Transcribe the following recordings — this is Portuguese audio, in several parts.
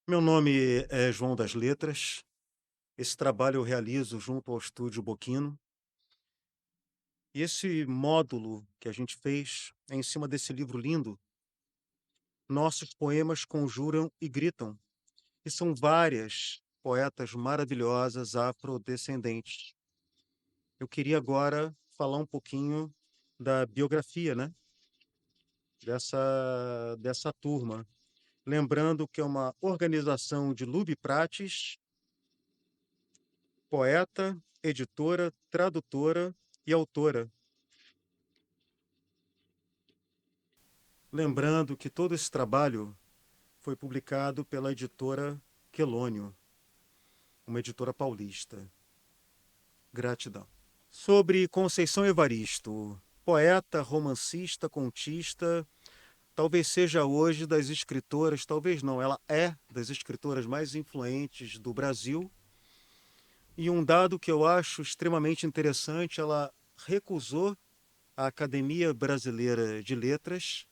Meu nome é João das Letras. Esse trabalho eu realizo junto ao Estúdio Boquino. E esse módulo que a gente fez é em cima desse livro lindo, Nossos Poemas Conjuram e Gritam. E são várias poetas maravilhosas afrodescendentes. Eu queria agora falar um pouquinho da biografia, né, dessa turma. Lembrando que é uma organização de Lube Prates, poeta, editora, tradutora e autora. Lembrando que todo esse trabalho foi publicado pela editora Quelônio, uma editora paulista. Gratidão. Sobre Conceição Evaristo, poeta, romancista, contista, talvez seja hoje das escritoras, talvez não, ela é das escritoras mais influentes do Brasil. E um dado que eu acho extremamente interessante, ela recusou a Academia Brasileira de Letras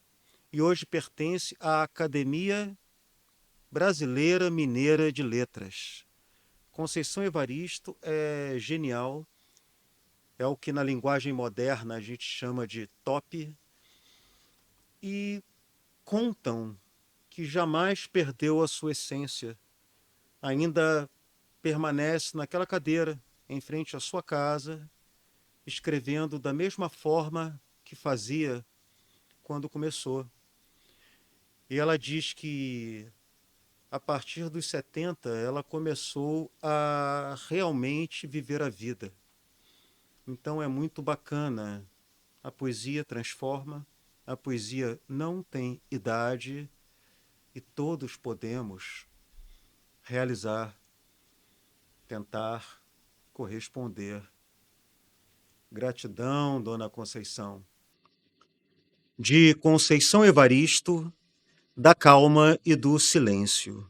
e hoje pertence à Academia Brasileira Mineira de Letras. Conceição Evaristo é genial, é o que na linguagem moderna a gente chama de top, e contam que jamais perdeu a sua essência, ainda permanece naquela cadeira, em frente à sua casa, escrevendo da mesma forma que fazia quando começou. E ela diz que a partir dos 70 ela começou a realmente viver a vida. Então é muito bacana. A poesia transforma, a poesia não tem idade e todos podemos realizar, tentar corresponder. Gratidão, Dona Conceição. De Conceição Evaristo, da calma e do silêncio.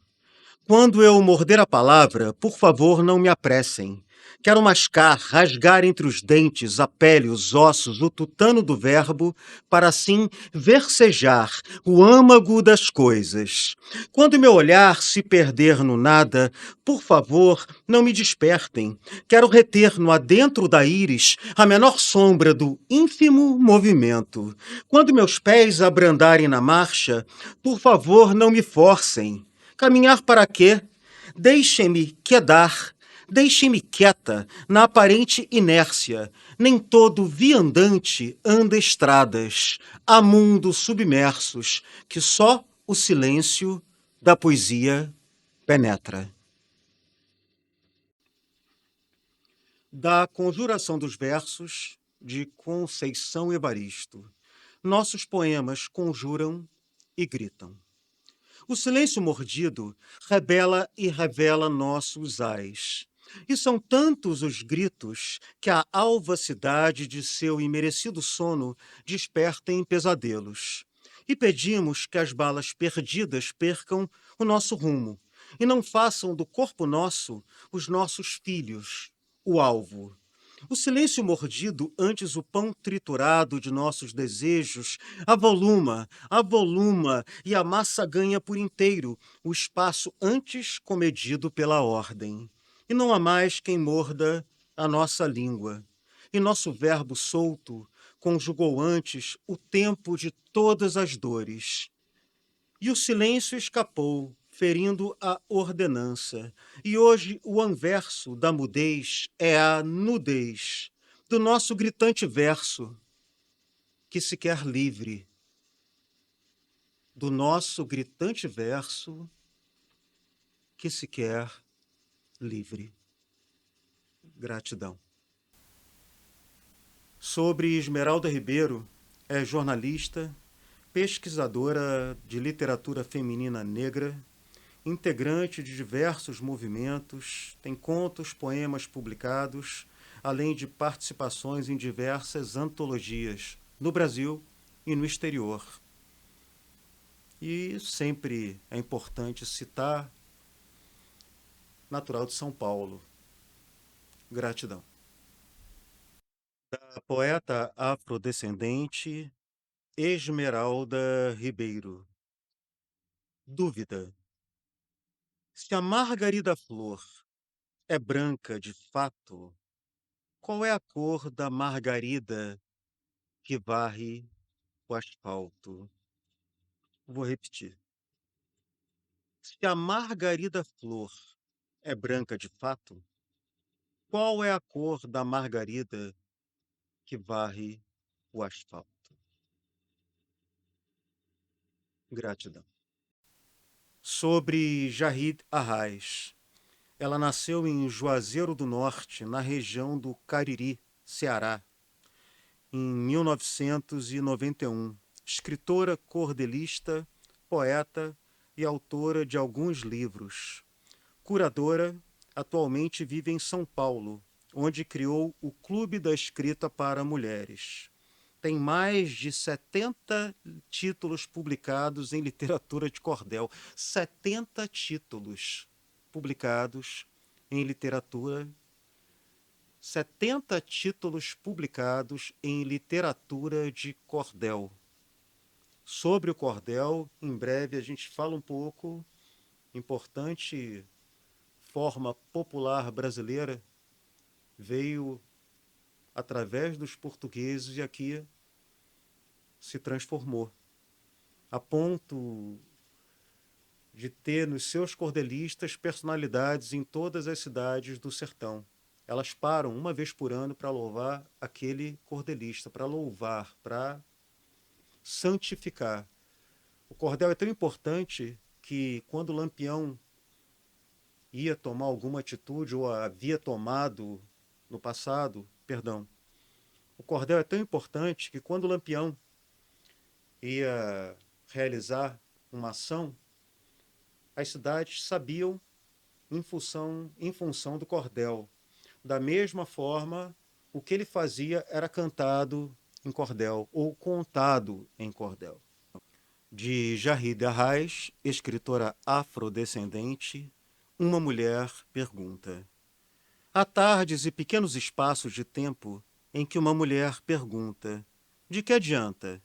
Quando eu morder a palavra, por favor, não me apressem. Quero mascar, rasgar entre os dentes, a pele, os ossos, o tutano do verbo, para assim versejar o âmago das coisas. Quando meu olhar se perder no nada, por favor, não me despertem. Quero reter no adentro da íris a menor sombra do ínfimo movimento. Quando meus pés abrandarem na marcha, por favor, não me forcem. Caminhar para quê? Deixem-me quedar, deixem-me quieta na aparente inércia. Nem todo viandante anda estradas. Há mundos submersos que só o silêncio da poesia penetra. Da Conjuração dos Versos, de Conceição Evaristo. Nossos poemas conjuram e gritam. O silêncio mordido rebela e revela nossos ais. E são tantos os gritos que a alvacidade de seu imerecido sono desperta em pesadelos. E pedimos que as balas perdidas percam o nosso rumo e não façam do corpo nosso os nossos filhos, o alvo. O silêncio mordido, antes o pão triturado de nossos desejos, avoluma, e a massa ganha por inteiro o espaço antes comedido pela ordem. E não há mais quem morda a nossa língua. E nosso verbo solto conjugou antes o tempo de todas as dores. E o silêncio escapou, ferindo a ordenança. E hoje o anverso da mudez é a nudez do nosso gritante verso, que se quer livre. Do nosso gritante verso, que se quer livre. Gratidão. Sobre Esmeralda Ribeiro, é jornalista, pesquisadora de literatura feminina negra, integrante de diversos movimentos, tem contos, poemas publicados, além de participações em diversas antologias no Brasil e no exterior. E sempre é importante citar natural de São Paulo. Gratidão. A poeta afrodescendente Esmeralda Ribeiro. Dúvida. Se a margarida flor é branca de fato, qual é a cor da margarida que varre o asfalto? Vou repetir. Se a margarida flor é branca de fato, qual é a cor da margarida que varre o asfalto? Gratidão. Sobre Jahid Arraes. Ela nasceu em Juazeiro do Norte, na região do Cariri, Ceará, em 1991. Escritora, cordelista, poeta e autora de alguns livros. Curadora, atualmente vive em São Paulo, onde criou o Clube da Escrita para Mulheres. Tem mais de 70 títulos publicados em literatura de cordel. 70 títulos publicados em literatura. 70 títulos publicados em literatura de cordel. Sobre o cordel, em breve a gente fala um pouco. Importante forma popular brasileira veio através dos portugueses e aqui se transformou, a ponto de ter nos seus cordelistas personalidades em todas as cidades do sertão. Elas param uma vez por ano para louvar aquele cordelista, para louvar, para santificar. O cordel é tão importante que quando o Lampião ia tomar alguma atitude ou havia tomado no passado, perdão, o cordel é tão importante que quando o Lampião ia realizar uma ação, as cidades sabiam em função do cordel. Da mesma forma, o que ele fazia era cantado em cordel ou contado em cordel. De Jahida Arraes, escritora afrodescendente, uma mulher pergunta. Há tardes e pequenos espaços de tempo em que uma mulher pergunta: de que adianta?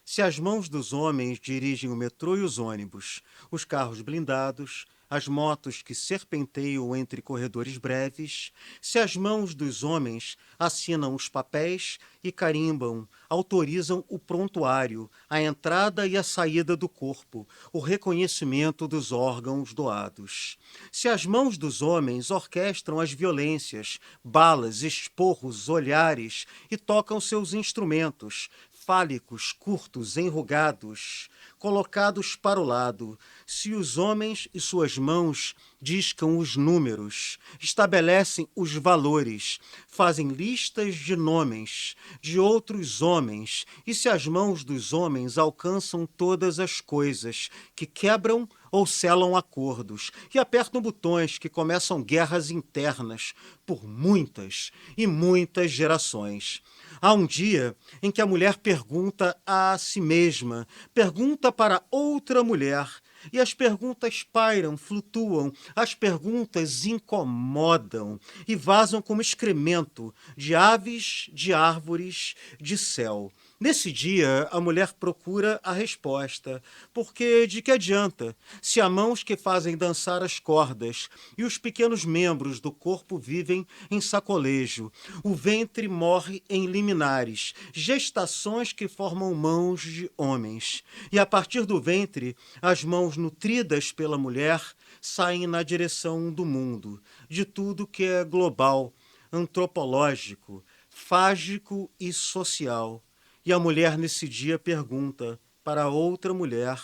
Se as mãos dos homens dirigem o metrô e os ônibus, os carros blindados, as motos que serpenteiam entre corredores breves, se as mãos dos homens assinam os papéis e carimbam, autorizam o prontuário, a entrada e a saída do corpo, o reconhecimento dos órgãos doados. Se as mãos dos homens orquestram as violências, balas, esporros, olhares e tocam seus instrumentos, fálicos, curtos, enrugados, colocados para o lado, se os homens e suas mãos discam os números, estabelecem os valores, fazem listas de nomes de outros homens, e se as mãos dos homens alcançam todas as coisas, que quebram ou selam acordos, e apertam botões que começam guerras internas por muitas e muitas gerações. Há um dia em que a mulher pergunta a si mesma, pergunta para outra mulher, e as perguntas pairam, flutuam, as perguntas incomodam e vazam como excremento de aves, de árvores, de céu. Nesse dia, a mulher procura a resposta, porque de que adianta se há mãos que fazem dançar as cordas e os pequenos membros do corpo vivem em sacolejo, o ventre morre em liminares, gestações que formam mãos de homens, e a partir do ventre, as mãos nutridas pela mulher saem na direção do mundo, de tudo que é global, antropológico, fágico e social. E a mulher nesse dia pergunta para outra mulher,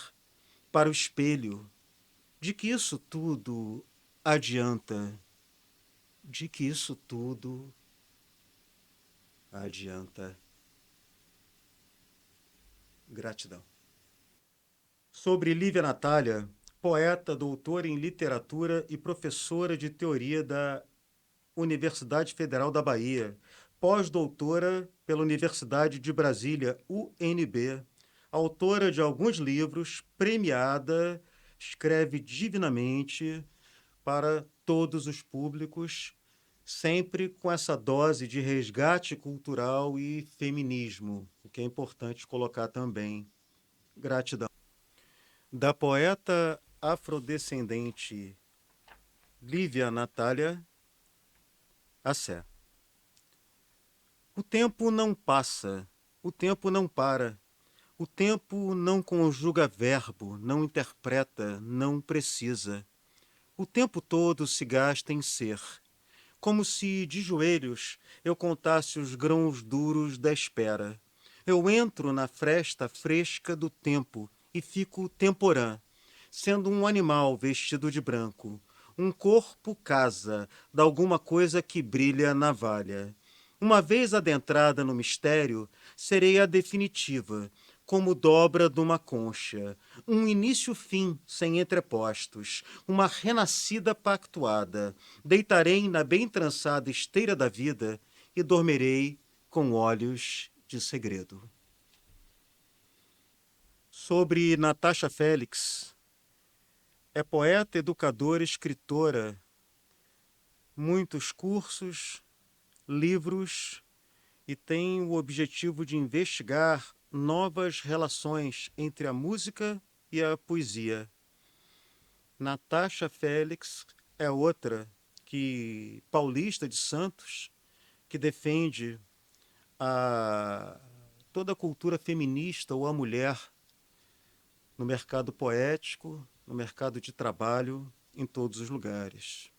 para o espelho, de que isso tudo adianta? De que isso tudo adianta? Gratidão. Sobre Lívia Natália, poeta, doutora em literatura e professora de teoria da Universidade Federal da Bahia, pós-doutora pela Universidade de Brasília, UNB, autora de alguns livros, premiada, escreve divinamente para todos os públicos, sempre com essa dose de resgate cultural e feminismo, o que é importante colocar também. Gratidão. Da poeta afrodescendente Lívia Natália Assé. O tempo não passa, o tempo não para, o tempo não conjuga verbo, não interpreta, não precisa. O tempo todo se gasta em ser, como se, de joelhos, eu contasse os grãos duros da espera. Eu entro na fresta fresca do tempo e fico temporã, sendo um animal vestido de branco. Um corpo casa de alguma coisa que brilha na valha. Uma vez adentrada no mistério, serei a definitiva, como dobra de uma concha, um início-fim sem entrepostos, uma renascida pactuada. Deitarei na bem trançada esteira da vida e dormirei com olhos de segredo. Sobre Natasha Félix, é poeta, educadora, escritora, muitos cursos, livros e tem o objetivo de investigar novas relações entre a música e a poesia. Natasha Félix é outra paulista de Santos, que defende toda a cultura feminista ou a mulher no mercado poético, no mercado de trabalho, em todos os lugares.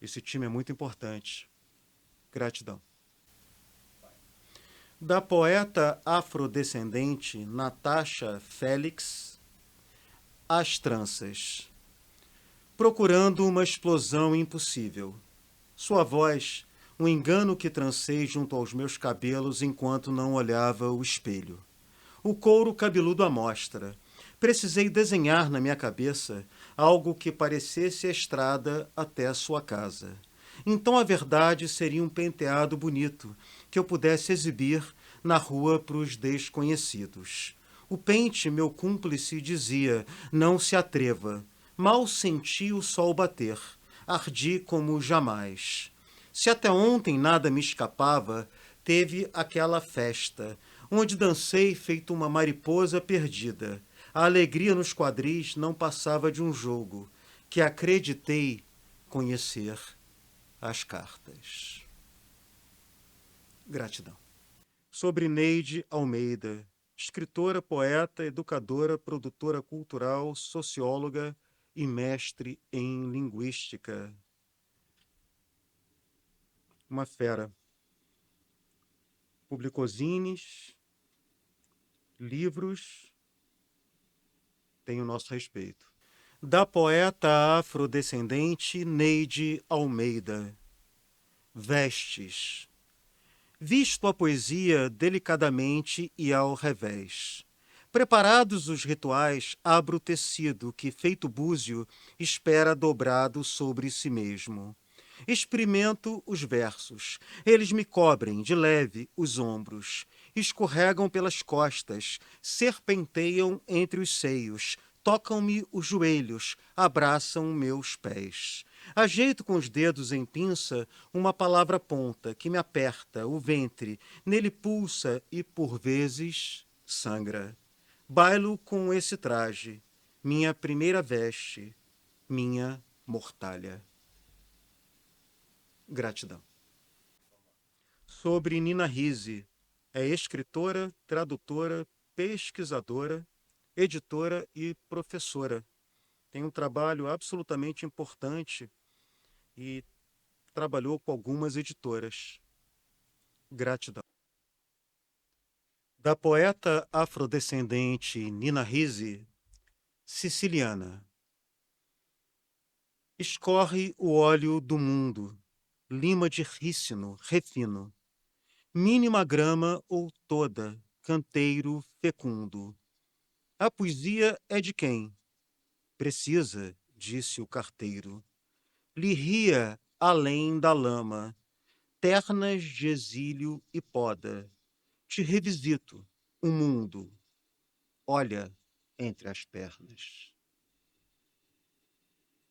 Esse time é muito importante. Gratidão. Da poeta afrodescendente Natasha Félix, As Tranças. Procurando uma explosão impossível. Sua voz, um engano que trancei junto aos meus cabelos enquanto não olhava o espelho. O couro cabeludo à mostra. Precisei desenhar na minha cabeça algo que parecesse a estrada até a sua casa. Então a verdade seria um penteado bonito que eu pudesse exibir na rua para os desconhecidos. O pente, meu cúmplice, dizia: não se atreva. Mal senti o sol bater. Ardi como jamais. Se até ontem nada me escapava, teve aquela festa, onde dancei feito uma mariposa perdida. A alegria nos quadris não passava de um jogo, que acreditei conhecer as cartas. Gratidão. Sobre Neide Almeida, escritora, poeta, educadora, produtora cultural, socióloga e mestre em linguística. Uma fera. Publicou zines, livros, tem o nosso respeito. Da poeta afrodescendente Neide Almeida. Vestes. Visto a poesia delicadamente e ao revés. Preparados os rituais, abro o tecido que, feito búzio, espera dobrado sobre si mesmo. Experimento os versos. Eles me cobrem de leve os ombros. Escorregam pelas costas, serpenteiam entre os seios, tocam-me os joelhos, abraçam meus pés. Ajeito com os dedos em pinça uma palavra ponta que me aperta o ventre, nele pulsa e, por vezes, sangra. Bailo com esse traje, minha primeira veste, minha mortalha. Gratidão. Sobre Nina Risse, é escritora, tradutora, pesquisadora, editora e professora. Tem um trabalho absolutamente importante e trabalhou com algumas editoras. Gratidão. Da poeta afrodescendente Nina Risse, siciliana. Escorre o óleo do mundo, lima de rícino, refino. Mínima grama ou toda, canteiro fecundo. A poesia é de quem? Precisa, disse o carteiro. Lhe ria além da lama, ternas de exílio e poda. Te revisito, o mundo. Olha entre as pernas.